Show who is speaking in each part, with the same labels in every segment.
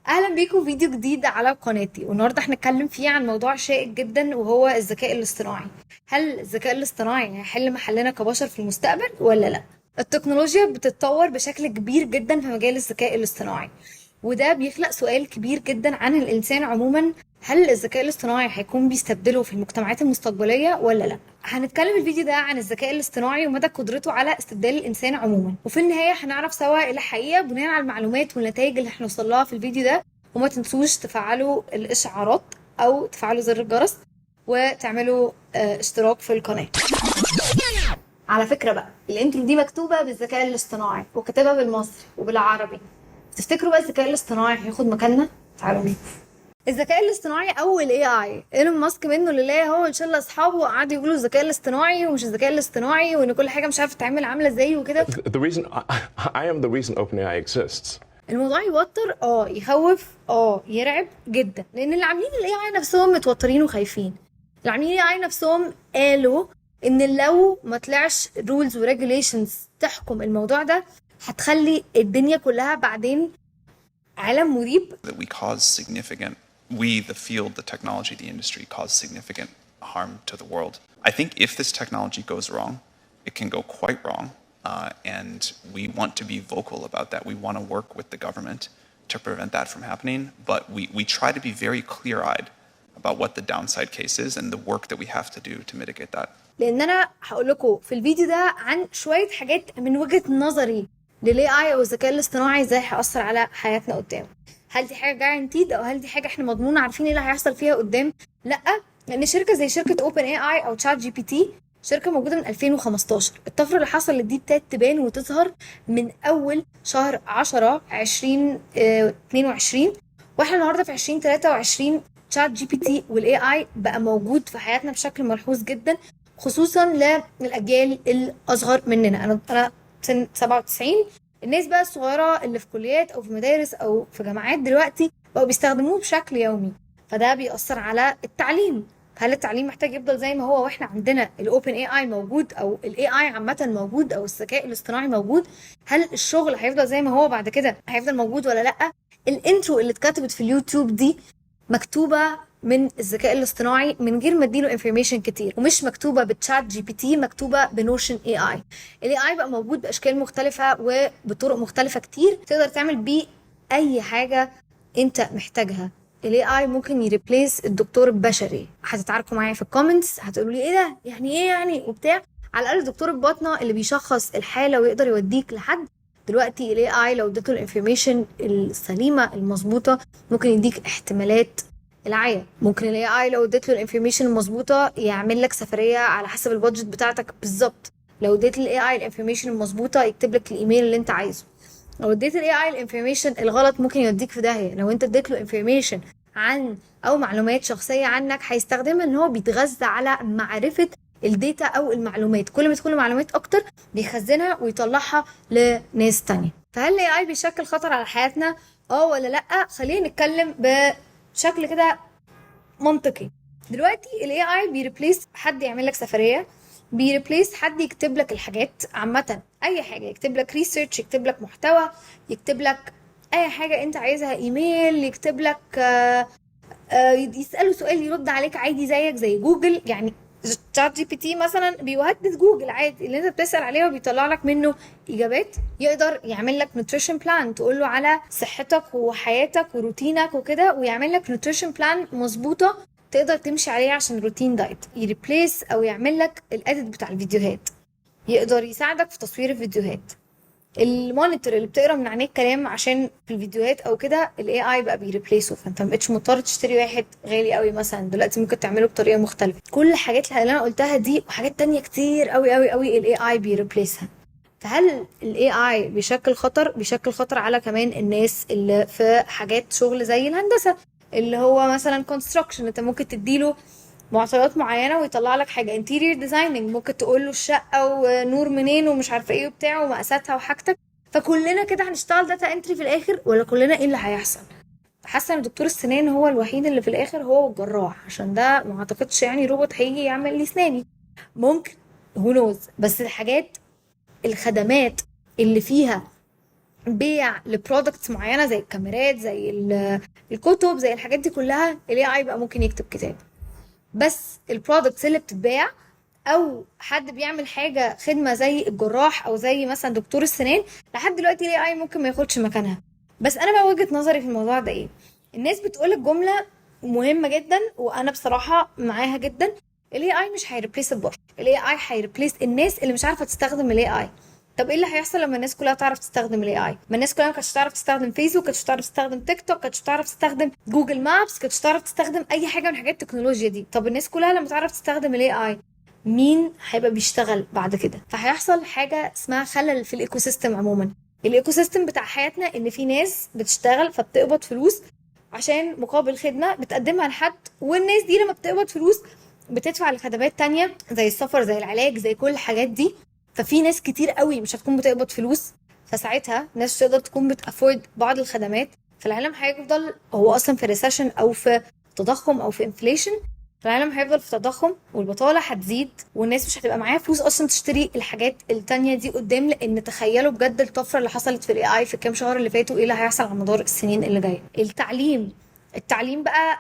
Speaker 1: اهلا بيكم فيديو جديد على قناتي، والنهارده هنتكلم فيه عن موضوع شائك جدا وهو الذكاء الاصطناعي. هل الذكاء الاصطناعي هيحل محلنا كبشر في المستقبل ولا لا؟ التكنولوجيا بتتطور بشكل كبير جدا في مجال الذكاء الاصطناعي، وده بيخلق سؤال كبير جدا عن الانسان عموما. هل الذكاء الاصطناعي هيكون بيستبدله في المجتمعات المستقبلية ولا لا؟ هنتكلم الفيديو ده عن الذكاء الاصطناعي ومدى قدرته على استبدال الانسان عموما، وفي النهاية هنعرف سوا ايه الحقيقة بناء على المعلومات والنتائج اللي احنا وصلناها في الفيديو ده. وما تنسوش تفعلوا الاشعارات او تفعلوا زر الجرس وتعملوا اشتراك في القناة. على فكرة بقى، الانترو دي مكتوبة بالذكاء الاصطناعي وكتابة بالمصري وبالعربي. تفتكروا بقى الذكاء الاصطناعي هياخد مكاننا؟ تعالوا نشوف. الذكاء الاصطناعي او الاي اي، ايلون ماسك منه لله هو ان شاء الله اصحابه وقعدوا يقولوا الذكاء الاصطناعي ومش الذكاء الاصطناعي، وان كل حاجه مش عارفه تتعمل عامله ازاي وكده.
Speaker 2: The reason I am the reason OpenAI exists.
Speaker 1: الموضوع يوتر، يخوف، يرعب جدا، لان اللي عاملين الاي اي نفسهم متوترين وخايفين. اللي عاملين الاي اي نفسهم قالوا ان لو ما طلعش رولز وريجوليشنز تحكم الموضوع ده هتخلي الدنيا كلها بعدين عالم مريب.
Speaker 3: That we cause significant, we, the field, the technology, the industry, cause significant harm to the world. I think if this technology goes wrong, it can go quite wrong, and we want to be vocal about that. We want to work with the government to prevent that from happening, but we try to be very clear-eyed about what the downside case is and the work that we have to do to mitigate that.
Speaker 1: لان انا هقول لكم في الفيديو ده عن شويه حاجات من وجهه نظري للاي اي او الذكاء الاصطناعي ازاي هيأثر على حياتنا قدام. هل دي حاجه جارانتيد او هل دي حاجه احنا مضمونه عارفين ايه اللي هيحصل فيها قدام؟ لا، لان شركه زي شركه اوبن اي اي او تشات جي بي تي شركه موجوده من 2015. الطفره اللي حصلت دي ابتدت تبان وتظهر من اول شهر 10 2022، واحنا النهارده في 2023. تشات جي بي تي والاي اي بقى موجود في حياتنا بشكل ملحوظ جدا، خصوصا للاجيال الاصغر مننا. انا سن 97. الناس بقى الصغيره اللي في كليات او في مدارس او في جامعات دلوقتي بقوا بيستخدموه بشكل يومي، فده بيأثر على التعليم. هل التعليم محتاج يفضل زي ما هو واحنا عندنا الاوبن اي اي موجود او الاي اي عامه موجود او الذكاء الاصطناعي موجود؟ هل الشغل هيفضل زي ما هو بعد كده هيفضل موجود ولا لا؟ الانترو اللي اتكتبت في اليوتيوب دي مكتوبه من الذكاء الاصطناعي من غير ما اديله انفورميشن كتير، ومش مكتوبه بتشات جي بي تي، مكتوبه بنوشن اي اي. الاي اي بقى موجود باشكال مختلفه وبطرق مختلفه كتير، تقدر تعمل بيه اي حاجه انت محتاجها. الاي اي ممكن يريبليس الدكتور البشري. هتتعاركوا معايا في الكومنتس، هتقولوا لي ايه ده، يعني ايه يعني وبتاع. على الاقل دكتور الباطنه اللي بيشخص الحاله ويقدر يوديك لحد دلوقتي الاي اي لو اديته الانفورميشن السليمه المظبوطه ممكن يديك احتمالات العيا. ممكن الاي اي لو اديت له الانفورميشن المظبوطه يعمل لك سفريه على حسب البادجت بتاعتك بالظبط. لو اديت للاي اي الانفورميشن المظبوطه يكتب لك الايميل اللي انت عايزه. لو اديت الاي اي الانفورميشن الغلط ممكن يوديك في داهيه. لو انت اديت له انفورميشن عن او معلومات شخصيه عنك هيستخدمها ان هو بيتغذى على معرفه الداتا او المعلومات. كل ما تدخل معلومات اكتر بيخزنها ويطلعها لناس تانية. فهل الاي اي بيشكل خطر على حياتنا ولا لا؟ خلينا نتكلم بشكل كده منطقي. دلوقتي الاي اي بيريبليس حد يعمل لك سفريه، بيريبليس حد يكتب لك الحاجات عامه، اي حاجه، يكتب لك ريسيرش، يكتب لك محتوى، يكتب لك اي حاجه انت عايزها، ايميل، يكتب لك يساله سؤال يرد عليك عادي زيك زي جوجل. يعني تشات جي بي تي مثلا بيهدد جوجل عادي، اللي انت بتسال عليه وبيطلع لك منه اجابات. يقدر يعمل لك نوتريشن بلان، تقول له على صحتك وحياتك وروتينك وكده، ويعمل لك نوتريشن بلان مظبوطه تقدر تمشي عليه عشان روتين دايت. يريبليس او يعمل لك الاديت بتاع الفيديوهات، يقدر يساعدك في تصوير الفيديوهات. المونيتور اللي بتقرا من عليه الكلام عشان في الفيديوهات او كده الاي اي بقى بيريبليسه، فانت ما بقتش مضطر تشتري واحد غالي قوي مثلا، دلوقتي ممكن تعمله بطريقه مختلفه. كل الحاجات اللي انا قلتها دي وحاجات تانية كتير قوي قوي قوي الاي اي بيريبليسها. فهل الاي اي بيشكل خطر؟ بيشكل خطر على كمان الناس اللي في حاجات شغل زي الهندسه، اللي هو مثلا كونستراكشن. انت ممكن تديله معطيات معينه ويطلع لك حاجه. انتيريور ديزايننج ممكن تقول له الشقه ونور منين ومش عارفه ايه وبتاع ومقاساتها وحاجتك. فكلنا كده هنشتغل داتا انتري في الاخر ولا كلنا ايه اللي هيحصل؟ حاسه ان دكتور السنان هو الوحيد اللي في الاخر هو والجراح، عشان ده ما اعتقدش يعني روبوت هيجي يعمل لي اسناني. ممكن، هو نوز، بس الحاجات الخدمات اللي فيها بيع لبرودكتس معينه زي الكاميرات، زي الكتب، زي الحاجات دي كلها الاي اي بقى ممكن يكتب كتاب. بس البرودكتس اللي بتتباع او حد بيعمل حاجه خدمه زي الجراح او زي مثلا دكتور السنان، لحد دلوقتي الاي اي ممكن ما ياخدش مكانها. بس انا بقى وجهه نظري في الموضوع ده ايه؟ الناس بتقول الجمله مهمه جدا وانا بصراحه معاها جدا. الاي اي مش هيريبليس البشر، الاي اي هيريبليس الناس اللي مش عارفه تستخدم الاي اي. طب ايه اللي هيحصل لما الناس كلها تعرف تستخدم الاي اي؟ ما الناس كلها ما كانتش تعرف تستخدم فيسبوك، كانتش تعرف تستخدم تيك توك، كانتش تعرف تستخدم جوجل مابس، كانتش تعرف تستخدم اي حاجه من حاجات التكنولوجيا دي. طب الناس كلها لما تعرف تستخدم الاي اي، مين هيبقى بيشتغل بعد كده؟ فهيحصل حاجه اسمها خلل في الايكو سيستم عموما. الايكو سيستم بتاع حياتنا ان في ناس بتشتغل فبتقبض فلوس عشان مقابل خدمه بتقدمها لحد، والناس دي لما بتقبض فلوس بتدفع لخدمات تانية زي السفر، زي العلاج، زي كل الحاجات دي. ففي ناس كتير قوي مش هتكون بتقبض فلوس، فساعتها ناس مش تقدر تكون بتافورد بعض الخدمات، فالعالم هيفضل هو اصلا في ريسيشن او في تضخم او في انفليشن. العالم هيفضل في تضخم والبطالة هتزيد والناس مش هتبقى معاها فلوس اصلا تشتري الحاجات التانية دي قدام. لان تخيلوا بجد الطفرة اللي حصلت في الاي اي في الكام شهر اللي فاتوا، ايه اللي هيحصل على مدار السنين اللي جاية. التعليم بقى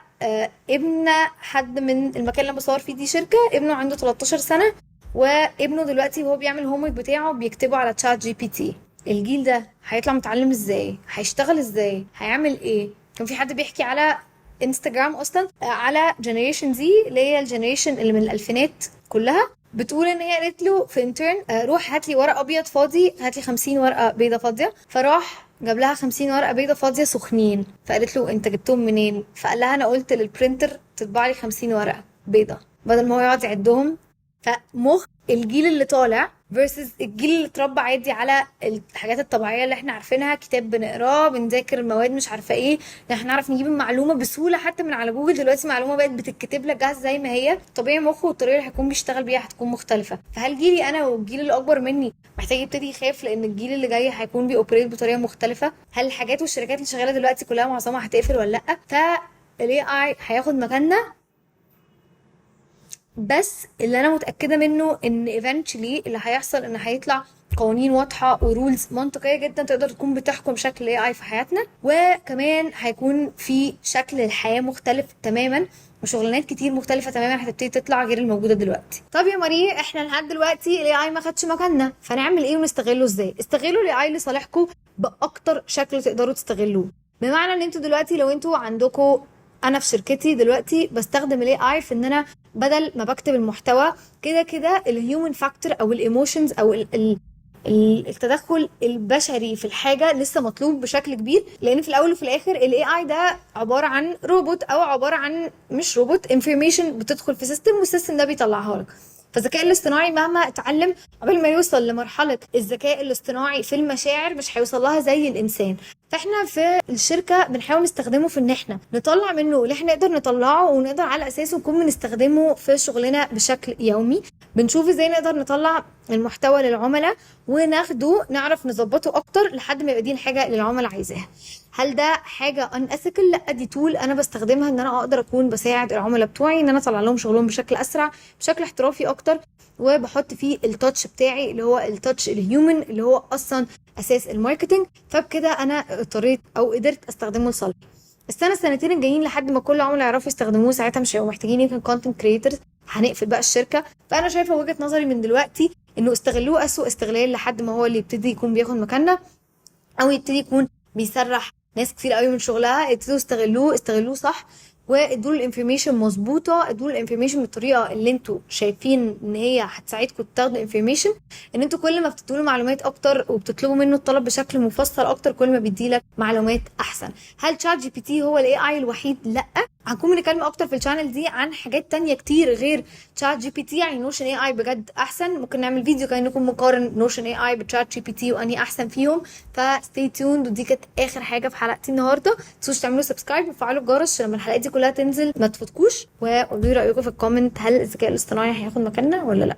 Speaker 1: ابن حد من المكان اللي بصور فيه دي شركة، ابنه عنده 13 سنة وابنه دلوقتي وهو بيعمل الهومورك بتاعه بيكتبه على تشات جي بي تي. الجيل ده هيطلع متعلم ازاي؟ هيشتغل ازاي؟ هيعمل ايه؟ كان في حد بيحكي على انستجرام اصلا على جنريشن زي اللي هي الجنريشن اللي من الالفينات كلها، بتقول ان هي قالت له في انترن روح هات لي ورق ابيض فاضي، هات لي 50 ورقه بيضه فاضيه. فراح جاب لها 50 ورقه بيضه فاضيه سخنين، فقالت له انت جبتهم منين؟ فقال لها انا قلت للبرينتر تطبع لي 50 ورقه بيضه بدل ما هو يقعد يعدهم. فمخ الجيل اللي طالع versus الجيل اللي اتربى عادي على الحاجات الطبيعيه اللي احنا عارفينها، كتاب بنقراه، بنذاكر المواد، مش عارفه ايه، احنا نعرف نجيب المعلومه بسهوله حتى من على جوجل. دلوقتي معلومه بقت بتتكتب لك جاهز زي ما هي. طبيعي مخه والطريقه اللي هيكون بيشتغل بيها هتكون مختلفه. فهل جيلي انا والجيل اللي اكبر مني محتاج يبتدي يخاف لان الجيل اللي جاي هيكون بيوبريت بطريقه مختلفه؟ هل الحاجات والشركات اللي شغاله دلوقتي كلها معظمها هتقفل ولا لا؟ فالاي اي هياخد مكاننا. بس اللي انا متاكده منه ان eventually اللي هيحصل ان هيطلع قوانين واضحه ورولز منطقيه جدا تقدر تكون بتحكم شكل الاي اي في حياتنا، وكمان هيكون في شكل الحياه مختلف تماما وشغلانات كتير مختلفه تماما هتبتدي تطلع غير الموجوده دلوقتي. طب يا ماري احنا لحد دلوقتي الاي اي ما خدش مكاننا، فنعمل ايه ونستغله ازاي؟ استغلوا الاي اي لصالحكم باكتر شكل تقدروا تستغلوه. بمعنى ان انتوا دلوقتي لو انتوا عندكم، انا في شركتي دلوقتي بستخدم الاي اي في ان انا بدل ما بكتب المحتوى كده كده الهيومن فاكتور او الايموشنز او التدخل البشري في الحاجه لسه مطلوب بشكل كبير. لان في الاول وفي الاخر الاي اي ده عباره عن روبوت او عباره عن مش روبوت، انفورميشن بتدخل في سيستم والسيستم ده بيطلعها لك. فالذكاء الاصطناعي مهما اتعلم قبل ما يوصل لمرحله الذكاء الاصطناعي في المشاعر مش هيوصل لها زي الانسان. فاحنا في الشركه بنحاول نستخدمه في ان احنا نطلع منه اللي احنا نقدر نطلعه ونقدر على اساسه نكون بنستخدمه في شغلنا بشكل يومي. بنشوف ازاي نقدر نطلع المحتوى للعملاء وناخده نعرف نظبطه اكتر لحد ما يبقى دي الحاجه اللي العملاء عايزاها. هل ده حاجه unethical؟ لا، دي تول انا بستخدمها ان انا اقدر اكون بساعد العملاء بتوعي ان انا اطلع لهم شغلهم بشكل اسرع بشكل احترافي اكتر، وبحط فيه التاتش بتاعي اللي هو التاتش الهيومن اللي هو اصلا اساس الماركتنج. فبكده انا اضطريت او قدرت استخدمه لصالحي. السنتين الجايين لحد ما كل العملاء يعرفوا يستخدموه ساعتها مش هيبقوا محتاجين يمكن كونتنت كريترز، هنقفل بقى الشركه. فانا شايفه وجهه نظري من دلوقتي انه استغلوه اسوء استغلال لحد ما هو اللي يبتدي يكون بياخد مكاننا او يبتدي يكون بيسرح ناس كتير قوي من شغلها. ابتدوا استغلوه صح، وادوا الانفورميشن مظبوطه، ادوا الانفورميشن بالطريقه اللي انتوا شايفين ان هي هتساعدكم تاخدوا انفورميشن. ان انتوا كل ما بتدوا له معلومات اكتر وبتطلبوا منه الطلب بشكل مفصل اكتر كل ما بيديلك معلومات احسن. هل تشات جي بي تي هو الاي اي الوحيد؟ لا، هنكون بنتكلم اكتر في الشانل دي عن حاجات تانية كتير غير تشات جي بي تي. يعني نوشن اي اي بجد احسن، ممكن نعمل فيديو كان نكون مقارن نوشن اي اي بتشات جي بي تي واني احسن فيهم. فستي تيوند، ودي كانت اخر حاجه في حلقتي النهارده. ما تنسوش تعملوا سبسكرايب وتفعلوا الجرس عشان لما الحلقات دي كلها تنزل ما تفوتكوش، وقولوا لي رايكم في الكومنت هل الذكاء الاصطناعي هياخد مكاننا ولا لا.